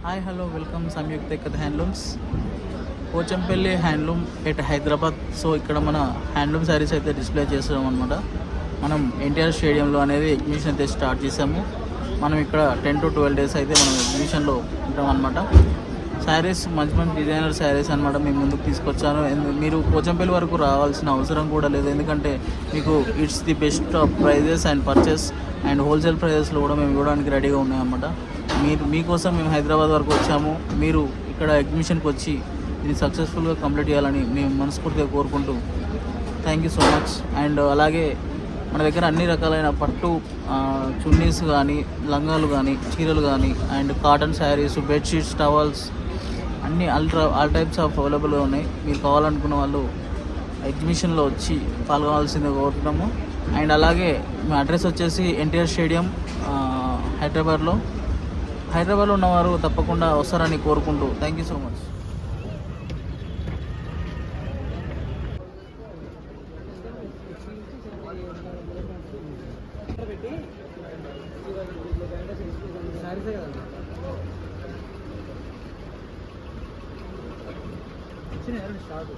Hi hello welcome Samyuktha Ikkat handlooms Pochampally handloom at Hyderabad. So ఇక్కడ మన handloom saris అయితే డిస్ప్లే చేస్తున్నాం అనమాట. మనం ఎన్టీఆర్ స్టేడియంలో అనేది ఎగ్జిబిషన్ అయితే స్టార్ట్ చేసాము. మనం ఇక్కడ 10 to 12 days అయితే మనం ఎగ్జిబిషన్లో ఉంటాం అనమాట. శారీస్ మంచి మంచి డిజైనర్ శారీస్ అనమాట మేము ముందుకు తీసుకొచ్చాను. మీరు పోచంపల్లి వరకు రావాల్సిన అవసరం కూడా లేదు, ఎందుకంటే మీకు it's the best prices and purchase and wholesale ప్రైజెస్లో కూడా మేము ఇవ్వడానికి రెడీగా ఉన్నామన్నమాట. మీకోసం మేము హైదరాబాద్ వరకు వచ్చాము. మీరు ఇక్కడ ఎగ్జిబిషన్కి వచ్చి ఇది సక్సెస్ఫుల్గా కంప్లీట్ చేయాలని మేము మనస్ఫూర్తిగా కోరుకుంటూ thank you so much. And అలాగే మన దగ్గర అన్ని రకాలైన పట్టు చున్నీస్ కానీ, లంగాలు కానీ, చీరలు కానీ, and cotton saris, bedsheets, towels అన్నీ ఆల్ టైప్స్ ఆఫ్ అవైలబుల్గా ఉన్నాయి. మీరు కావాలనుకున్న వాళ్ళు ఎగ్జిబిషన్లో వచ్చి పాల్గొనాల్సిందిగా కోరుతున్నాము. అండ్ అలాగే మా అడ్రస్ వచ్చేసి ఎన్టీఆర్ స్టేడియం హైదరాబాద్లో ఉన్నవారు తప్పకుండా వస్తారని కోరుకుంటూ thank you so much. Start